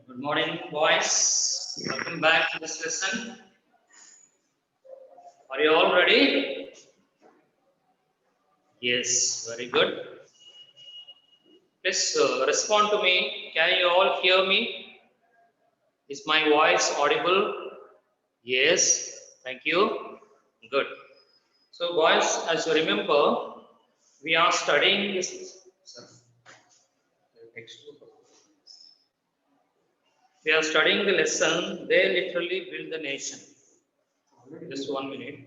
Good morning, boys. Welcome back to this lesson. Are you all ready? Yes, very good. Please respond to me. Can you all hear me? Is my voice audible? Yes, thank you. Good. So, boys, as you remember, we are studying this. We are studying the lesson. They literally build the nation. Just 1 minute.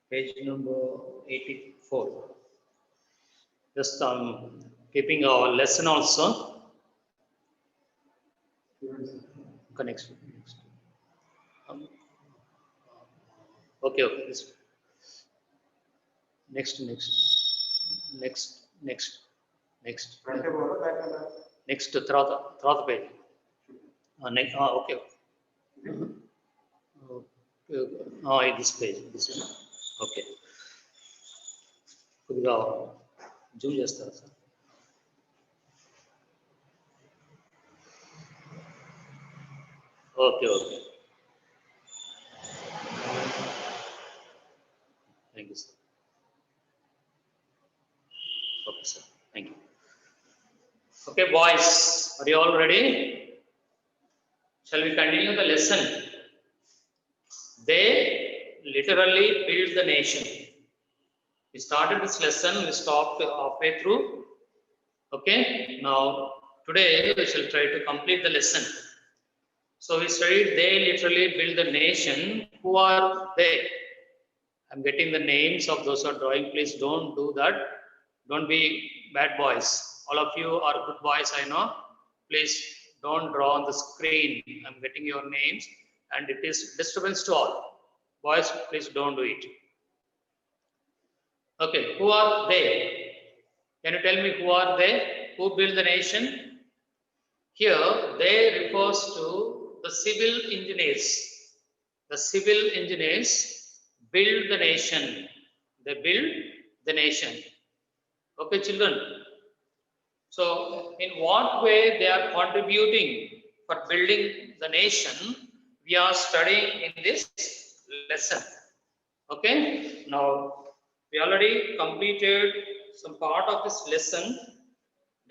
Page number 84. Just keeping our lesson also. Next. Okay. This. Next. Next third page. Next. Okay. This page. This one. Okay. కొద్దిగా Zoom చేస్తారా sir? Okay. Thank you, sir. Okay, sir. Thank you. Okay, boys, are you all ready? Shall we continue the lesson? They literally built the nation. We started this lesson, we stopped halfway through. Okay, now today we shall try to complete the lesson. So we studied they literally built the nation. Who are they? I'm getting the names of those who are drawing. Please don't do that. Don't be bad boys. All of you are good boys, I know. Please don't draw on the screen. I'm getting your names and it is disturbance to all. Boys, please don't do it. Okay, who are they? Can you tell me who are they? Who built the nation? Here, they refers to the civil engineers. The civil engineers build the nation. They build the nation. Okay, children. So, in what way they are contributing for building the nation, we are studying in this lesson. Okay, now we already completed some part of this lesson.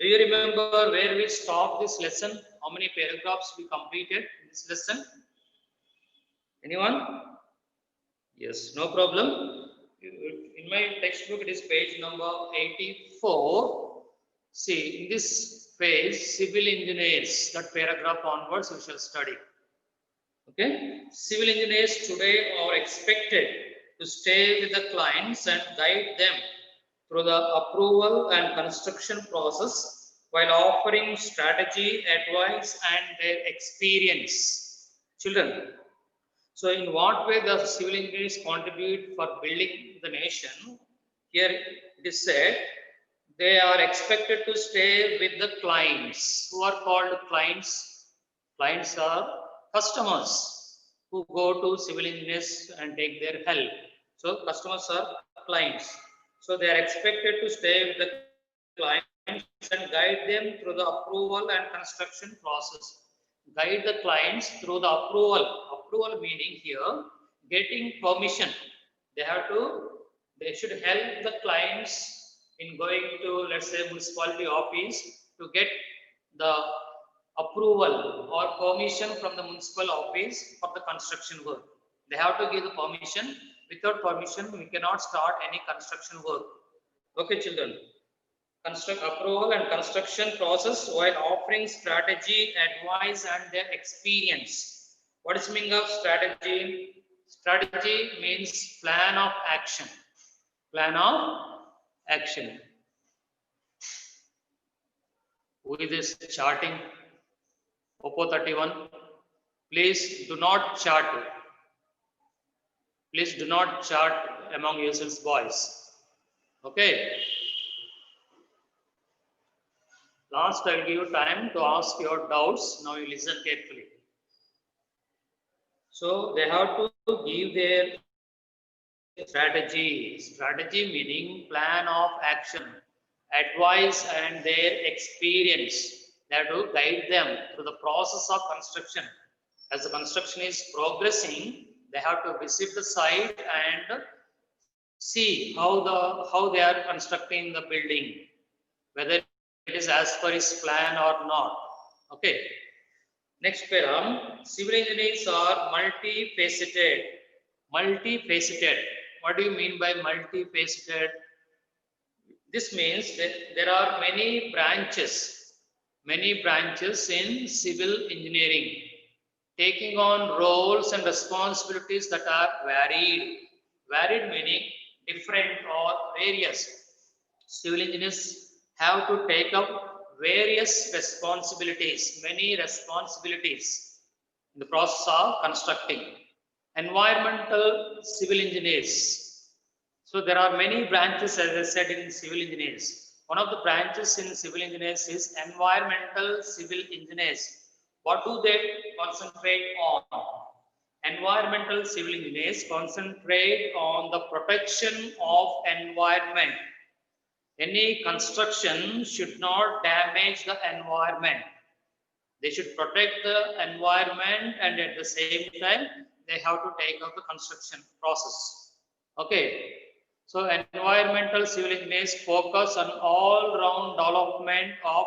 Do you remember where we stopped this lesson? How many paragraphs we completed in this lesson? Anyone? Yes, no problem. In my textbook, it is page number 84. See, in this page, civil engineers, that paragraph onwards, we shall study. Okay? Civil engineers today are expected to stay with the clients and guide them through the approval and construction process while offering strategy, advice, and their experience. Children, so in what way the civil engineers contribute for building the nation? Here it is said, they are expected to stay with the clients. Who are called clients? Clients are customers who go to civil engineers and take their help. So customers are clients. So they are expected to stay with the clients and guide them through the approval and construction process. Guide the clients through the approval. Approval meaning here getting permission. They should help the clients in going to, let's say, municipality office to get the approval or permission from the municipal office for the construction work. They have to give the permission. Without permission, we cannot start any construction work. Okay, children. Construct approval and construction process while offering strategy, advice, and their experience. What is the meaning of strategy? Strategy means plan of action. Plan of action. Who is this charting? Oppo 31. Please do not chat. Please do not chat among yourselves, boys. Okay. Last, I'll give you time to ask your doubts. Now you listen carefully. So they have to give their strategy. Strategy meaning plan of action, advice, and their experience. They have to guide them through the process of construction. As the construction is progressing, they have to visit the site and see how they are constructing the building, whether it is as per his plan or not. Okay. Next param, civil engineers are multifaceted. Multifaceted. What do you mean by multifaceted? This means that there are many branches in civil engineering, taking on roles and responsibilities that are varied. Varied meaning different or various. Civil engineers have to take up various responsibilities, many responsibilities in the process of constructing. Environmental civil engineers. So there are many branches, as I said, in civil engineers. One of the branches in civil engineers is environmental civil engineers. What do they concentrate on? Environmental civil engineers concentrate on the protection of environment. Any construction should not damage the environment. They should protect the environment, and at the same time, they have to take up the construction process. Okay. So environmental civil engineers focus on all-round development of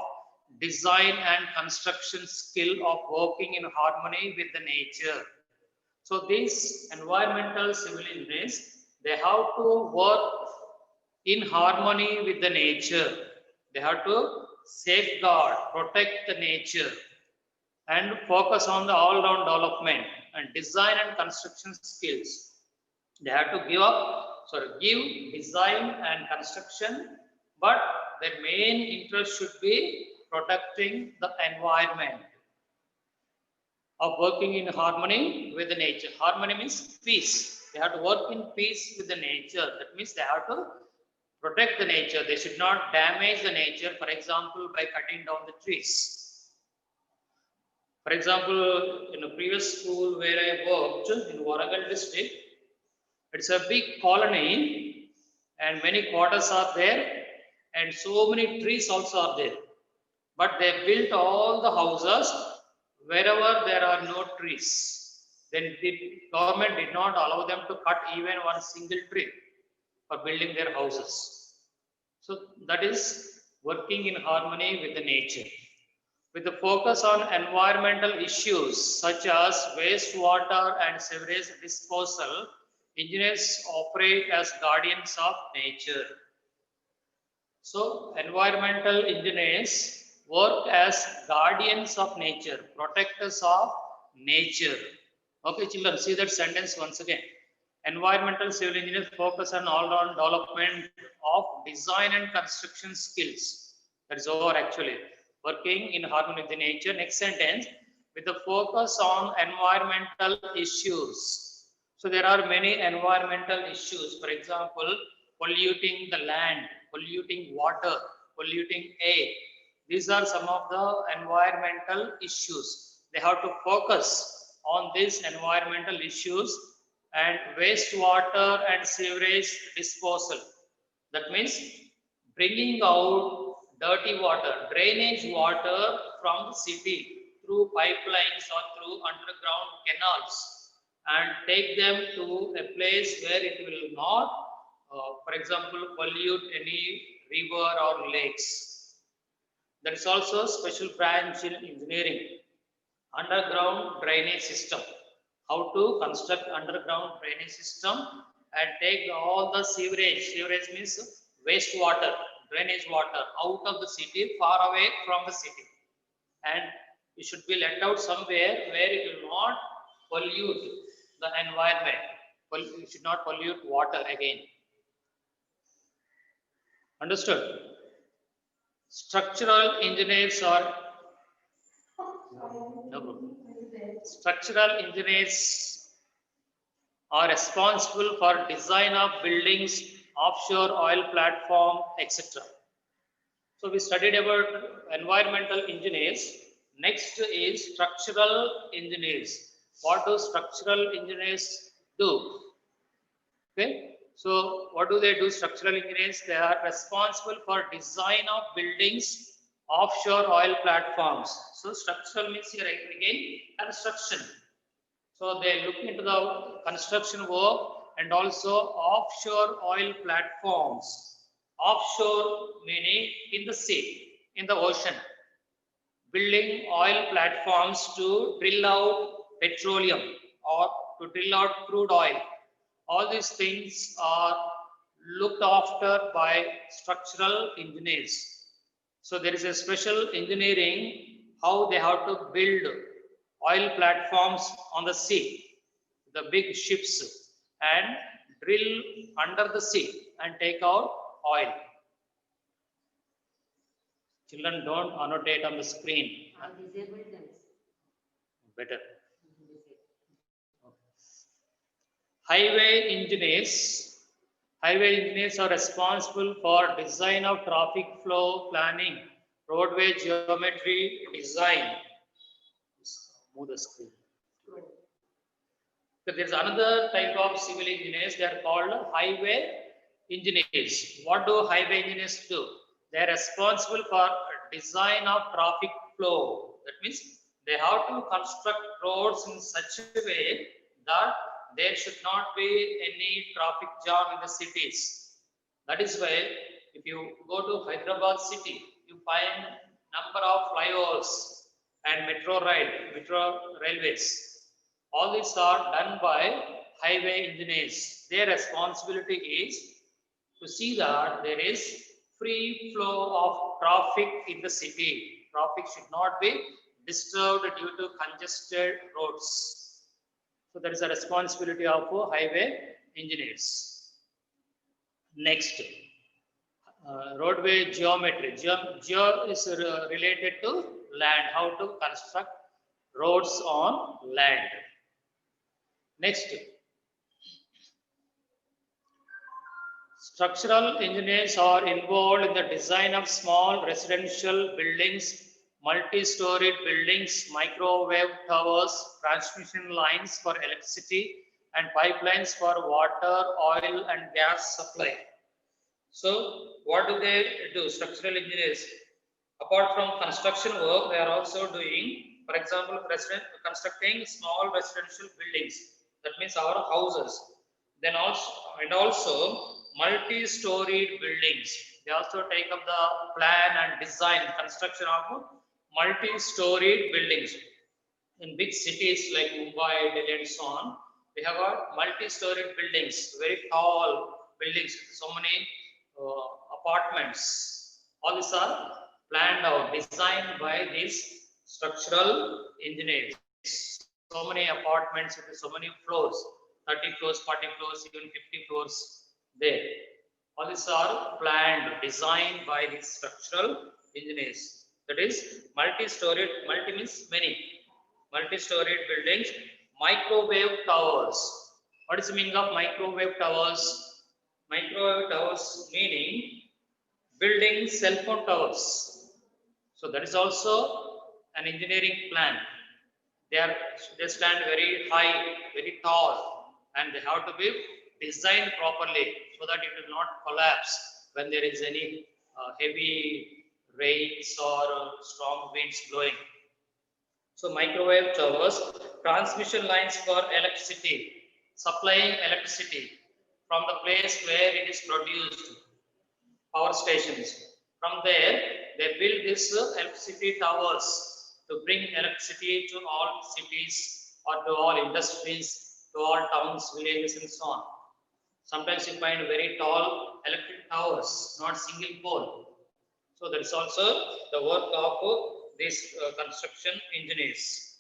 design and construction skill of working in harmony with the nature. So these environmental civil engineers, they have to work in harmony with the nature. They have to safeguard, protect the nature, and focus on the all-round development and design and construction skills. They have to give design and construction, but their main interest should be protecting the environment, of working in harmony with the nature. Harmony means peace. They have to work in peace with the nature. That means they have to protect the nature. They should not damage the nature, for example, by cutting down the trees. For example, in a previous school where I worked in Warangal district, it's a big colony and many quarters are there and so many trees also are there. But they built all the houses wherever there are no trees. Then the government did not allow them to cut even one single tree for building their houses. So that is working in harmony with the nature. With the focus on environmental issues such as wastewater and sewage disposal, engineers operate as guardians of nature. So environmental engineers work as guardians of nature, protectors of nature. Okay, children, see that sentence once again. Environmental civil engineers focus on all-round development of design and construction skills. That is over actually. Working in harmony with the nature. Next sentence, with the focus on environmental issues. So there are many environmental issues. For example, polluting the land, polluting water, polluting air. These are some of the environmental issues. They have to focus on these environmental issues and wastewater and sewerage disposal. That means bringing out dirty water, drainage water from the city through pipelines or through underground canals and take them to a place where it will not, for example, pollute any river or lakes. There is also a special branch in engineering, underground drainage system. How to construct underground drainage system and take all the sewerage. Sewerage means wastewater, drainage water out of the city, far away from the city. And it should be let out somewhere where it will not pollute the environment. It should not pollute water again. Understood? Structural engineers are no problem. Structural engineers are responsible for design of buildings, offshore oil platform, etc. So we studied about environmental engineers. Next is structural engineers. What do structural engineers do? Okay. So what do they do? Structural engineers, they are responsible for design of buildings, offshore oil platforms. So structural means here again construction. So they look into the construction work and also offshore oil platforms. Offshore meaning in the sea, in the ocean. Building oil platforms to drill out petroleum or to drill out crude oil. All these things are looked after by structural engineers. So there is a special engineering how they have to build oil platforms on the sea, the big ships, and drill under the sea and take out oil. Children, don't annotate on the screen. Better. Highway engineers. Highway engineers are responsible for design of traffic flow planning, roadway geometry design. Move the screen. So there is another type of civil engineers. They are called highway engineers. What do highway engineers do? They are responsible for design of traffic flow. That means they have to construct roads in such a way that there should not be any traffic jam in the cities. That is why if you go to Hyderabad city, you find number of flyovers and metro railways. All these are done by highway engineers. Their responsibility is to see that there is free flow of traffic in the city. Traffic should not be disturbed due to congested roads. So that is the responsibility of highway engineers. Next, roadway geometry. Geo is related to land, how to construct roads on land. Next, structural engineers are involved in the design of small residential buildings, multi-storied buildings, microwave towers, transmission lines for electricity, and pipelines for water, oil, and gas supply. So, what do they do? Structural engineers, apart from construction work, they are also doing, for example, constructing small residential buildings. That means our houses. Then also multi-storied buildings. They also take up the plan and design, construction of multi-storied buildings. In big cities like Mumbai, Delhi, and so on, we have a multi-storied buildings, very tall buildings, so many apartments. All these are planned out, designed by these structural engineers. So many apartments with so many floors, 30 floors, 40 floors, even 50 floors there. All these are planned, designed by these structural engineers. That is multi-storied, multi means many. Multi-storied buildings, microwave towers. What is the meaning of microwave towers? Microwave towers meaning building cell phone towers. So that is also an engineering plan. They stand very high, very tall, and they have to be designed properly so that it will not collapse when there is any heavy rains or strong winds blowing. So microwave towers, transmission lines for electricity, supplying electricity from the place where it is produced, power stations. From there, they build these electricity towers to bring electricity to all cities or to all industries, to all towns, villages, and so on. Sometimes you find very tall electric towers, not single pole. So that is also the work of these construction engineers.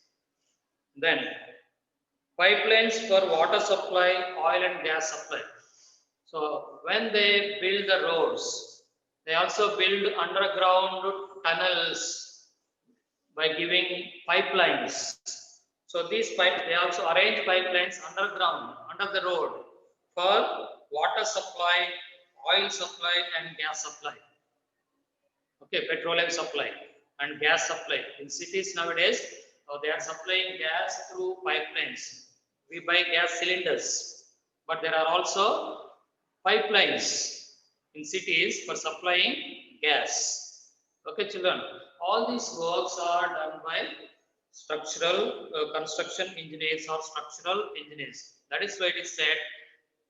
Then pipelines for water supply, oil and gas supply. So when they build the roads, They also build underground tunnels by giving pipelines. So these pipes, they also arrange pipelines underground, under the road for water supply, oil supply and gas supply. Okay, petroleum supply and gas supply. In cities nowadays, they are supplying gas through pipelines. We buy gas cylinders, but there are also pipelines in cities for supplying gas. Okay, children, all these works are done by structural construction engineers or structural engineers. That is why it is said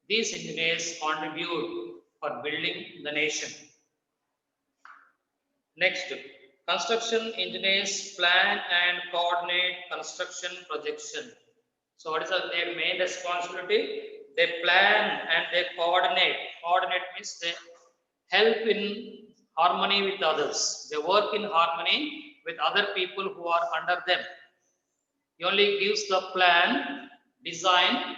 these engineers contribute for building the nation. Next, construction engineers plan and coordinate construction projection. So what is their main responsibility? They plan and they coordinate. Coordinate means they help in harmony with others. They work in harmony with other people who are under them. He only gives the plan, design,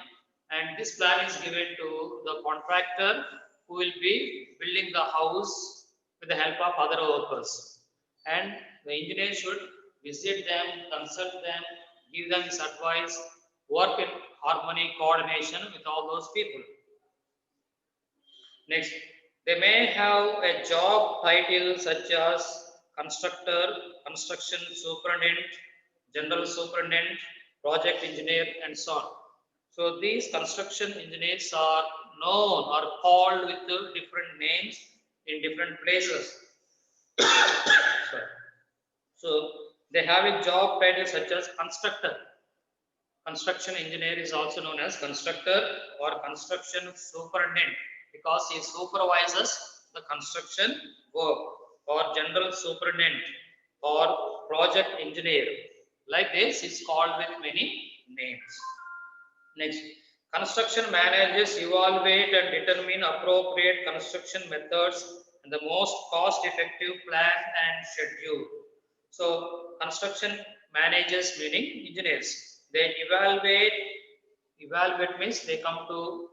and this plan is given to the contractor who will be building the house with the help of other workers. And the engineer should visit them, consult them, give them his advice, work in harmony, coordination with all those people. Next, they may have a job title such as constructor, construction superintendent, general superintendent, project engineer, and so on. So these construction engineers are known or called with different names in different places. So they have a job title such as constructor. Construction engineer is also known as constructor or construction superintendent because he supervises the construction work, or general superintendent or project engineer. Like this is called with many names. Next, construction managers evaluate and determine appropriate construction methods and the most cost-effective plan and schedule. So, construction managers meaning engineers, they evaluate means they come to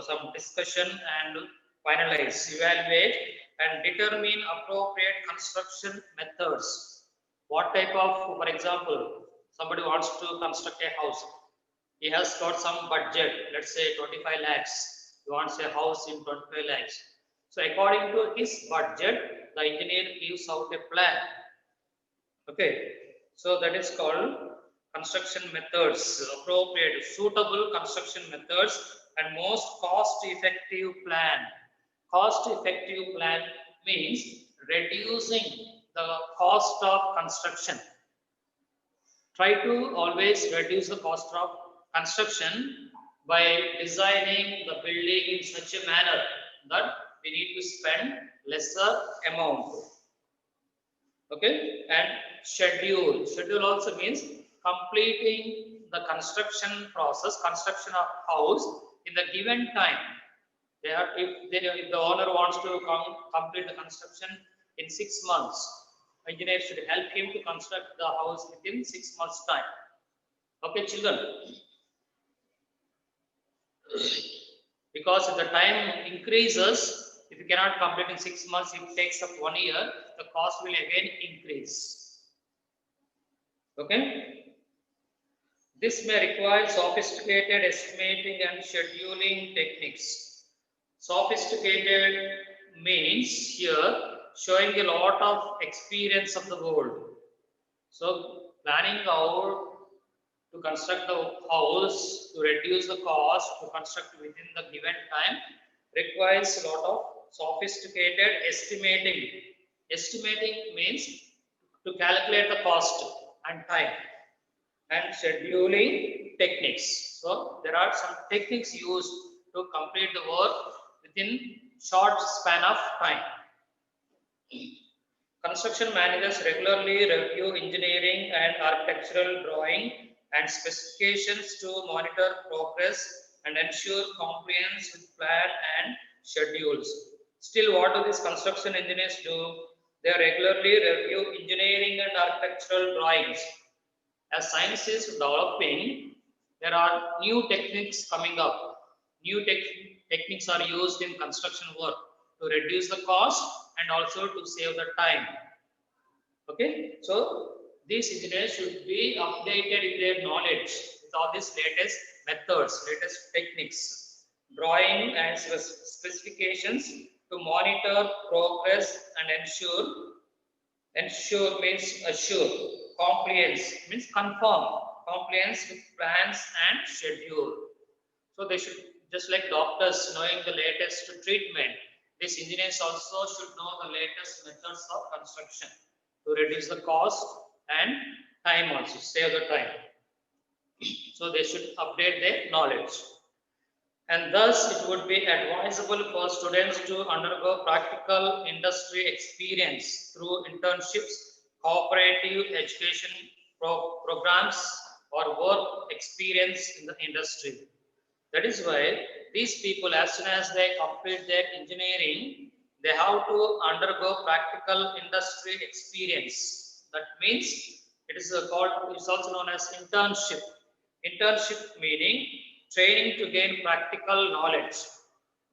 some discussion and finalize, evaluate and determine appropriate construction methods. What type of, for example, somebody wants to construct a house. He has got some budget, let's say 25 lakhs. He wants a house in 25 lakhs. So according to his budget, the engineer gives out a plan. Okay, so that is called construction methods, appropriate, suitable construction methods and most cost-effective plan. Cost-effective plan means reducing the cost of construction. Try to always reduce the cost of construction by designing the building in such a manner that we need to spend lesser amount. Okay, and schedule. Schedule also means completing the construction process, construction of house in the given time. If the owner wants to complete the construction in 6 months, engineer should help him to construct the house within 6 months time. Okay, children. Because if the time increases, if you cannot complete in 6 months, it takes up 1 year, the cost will again increase. Okay. This may require sophisticated estimating and scheduling techniques. Sophisticated means here showing a lot of experience of the world. So planning out to construct the house, to reduce the cost, to construct within the given time requires a lot of sophisticated estimating. Estimating means to calculate the cost and time, and scheduling techniques. So there are some techniques used to complete the work within short span of time. Construction managers regularly review engineering and architectural drawing and specifications to monitor progress and ensure compliance with plan and schedules. Still, what do these construction engineers do? They regularly review engineering and architectural drawings. As science is developing, there are new techniques coming up. New techniques are used in construction work to reduce the cost and also to save the time. Okay, so these engineers should be updated in their knowledge with all these latest methods, latest techniques, drawing and specifications to monitor progress and ensure means assure, compliance means confirm compliance with plans and schedule. So they should, just like doctors knowing the latest treatment, these engineers also should know the latest methods of construction to reduce the cost and time also, save the time. So they should update their knowledge. And thus it would be advisable for students to undergo practical industry experience through internships, cooperative education programs, or work experience in the industry. That is why these people, as soon as they complete their engineering, they have to undergo practical industry experience. That means it is called, it's also known as internship. Internship meaning training to gain practical knowledge.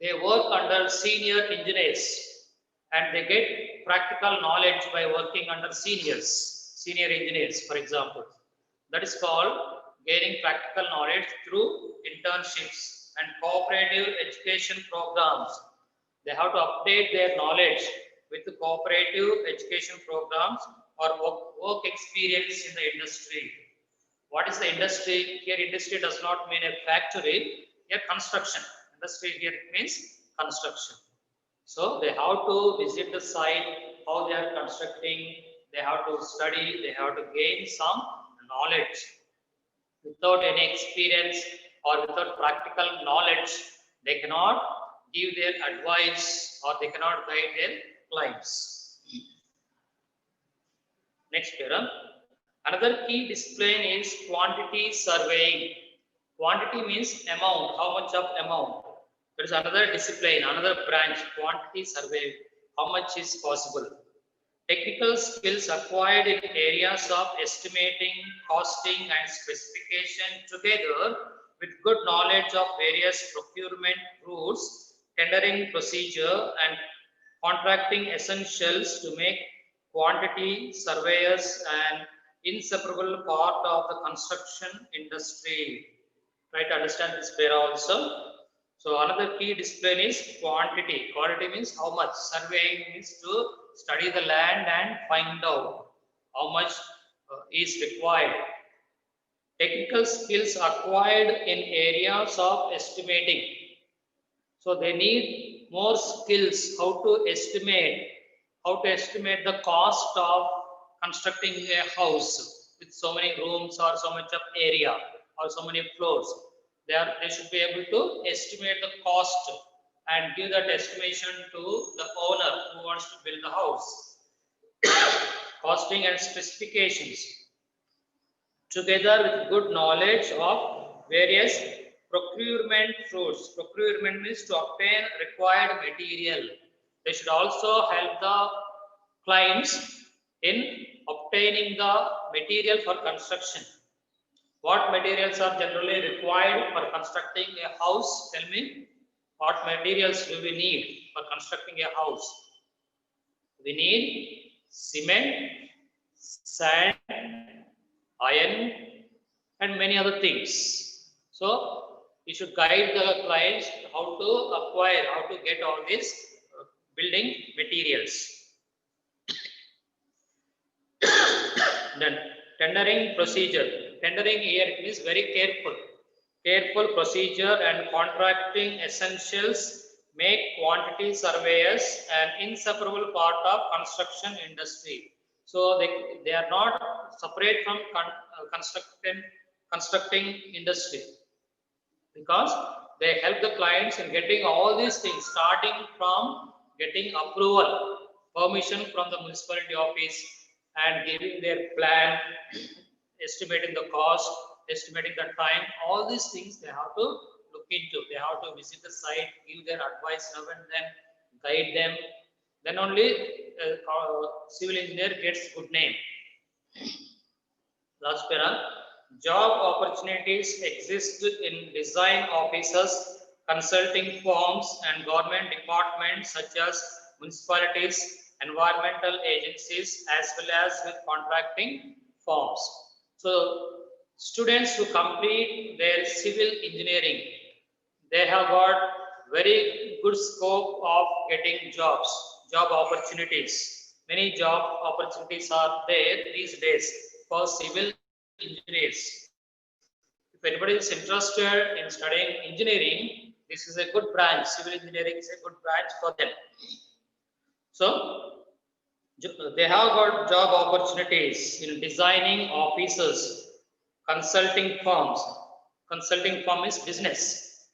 They work under senior engineers and they get practical knowledge by working under senior engineers, for example. That is called gaining practical knowledge through internships and cooperative education programs. They have to update their knowledge with the cooperative education programs or work experience in the industry. What is the industry? Here industry does not mean a factory, here construction. Industry here means construction. So they have to visit the site, how they are constructing, they have to study, they have to gain some knowledge. Without any experience or without practical knowledge, they cannot give their advice or they cannot guide their clients. Next paragraph. Another key discipline is quantity surveying. Quantity means amount, how much of amount. There is another discipline, another branch, quantity survey, how much is possible. Technical skills acquired in areas of estimating, costing and specification together with good knowledge of various procurement rules, tendering procedure and contracting essentials to make quantity surveyors an inseparable part of the construction industry. Try to understand this pair also. So another key discipline is quantity. Quantity means how much. Surveying means to study the land and find out how much is required. Technical skills acquired in areas of estimating. So they need more skills how to estimate the cost of constructing a house with so many rooms or so much of area or so many floors. They should be able to estimate the cost and give that estimation to the owner who wants to build the house. Costing and specifications together with good knowledge of various procurement routes. Procurement means to obtain required material. They should also help the clients in obtaining the material for construction. What materials are generally required for constructing a house? Tell me, what materials do we need for constructing a house? We need cement, sand, iron, and many other things. So you should guide the clients how to acquire, how to get all these building materials. Then tendering procedure. Tendering here means very careful procedure and contracting essentials make quantity surveyors an inseparable part of construction industry. So they are not separate from constructing industry, because they help the clients in getting all these things, starting from getting approval, permission from the municipality office and giving their plan, estimating the cost, estimating the time. All these things they have to look into. They have to visit the site, give their advice, and then guide them. Then only civil engineer gets good name. Last para. Job opportunities exist in design offices, consulting firms and government departments such as municipalities, environmental agencies, as well as with contracting firms. So students who complete their civil engineering, they have got very good scope of getting jobs, job opportunities. Many job opportunities are there these days for civil engineers. If anybody is interested in studying engineering, this is a good branch. Civil engineering is a good branch for them. So they have got job opportunities in designing offices, consulting firms. Consulting firm is business.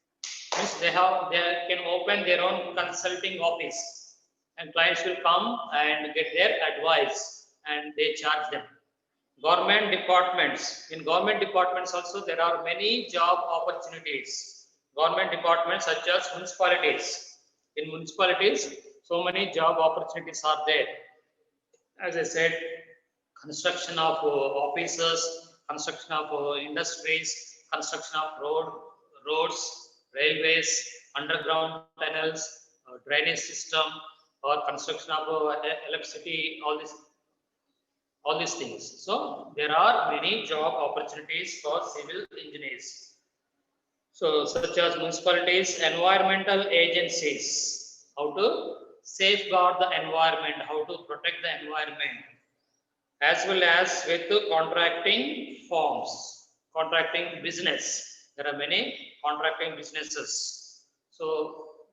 Means they can open their own consulting office, and clients will come and get their advice, and they charge them. Government departments. In government departments also there are many job opportunities. Government departments such as municipalities. In municipalities, so many job opportunities are there. As I said, construction of offices, construction of industries, construction of roads, railways, underground tunnels, drainage system, or construction of electricity, all these things. So there are many job opportunities for civil engineers. So such as municipalities, environmental agencies, how to safeguard the environment, how to protect the environment, as well as with the contracting firms, contracting business. There are many contracting businesses. So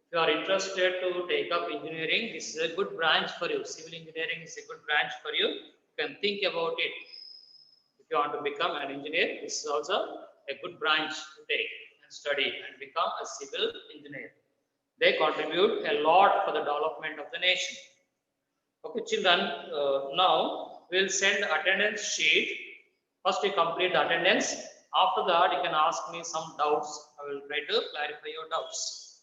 if you are interested to take up engineering, this is a good branch for you. Civil engineering is a good branch for you. You can think about it. If you want to become an engineer, this is also a good branch to take and study and become a civil engineer. They contribute a lot for the development of the nation. Okay, children, now we'll send attendance sheet. First, you complete the attendance. After that, you can ask me some doubts. I will try to clarify your doubts.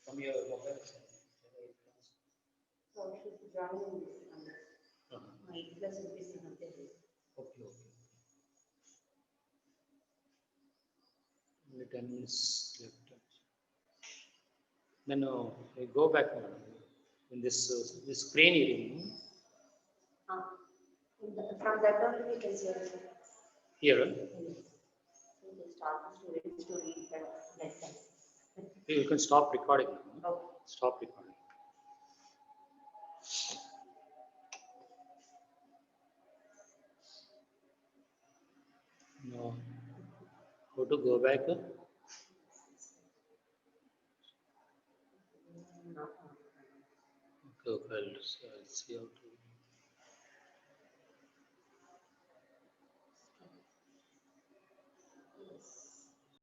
From your mobile. So should join my class will be simultaneous. Okay, okay. Only 10 minutes left. Then I go back in this screen reading. From that on we can see Here. So they start the students to read that lesson. You can stop recording. Okay. Stop recording. No. How to go back? Okay, okay. I'll see how to.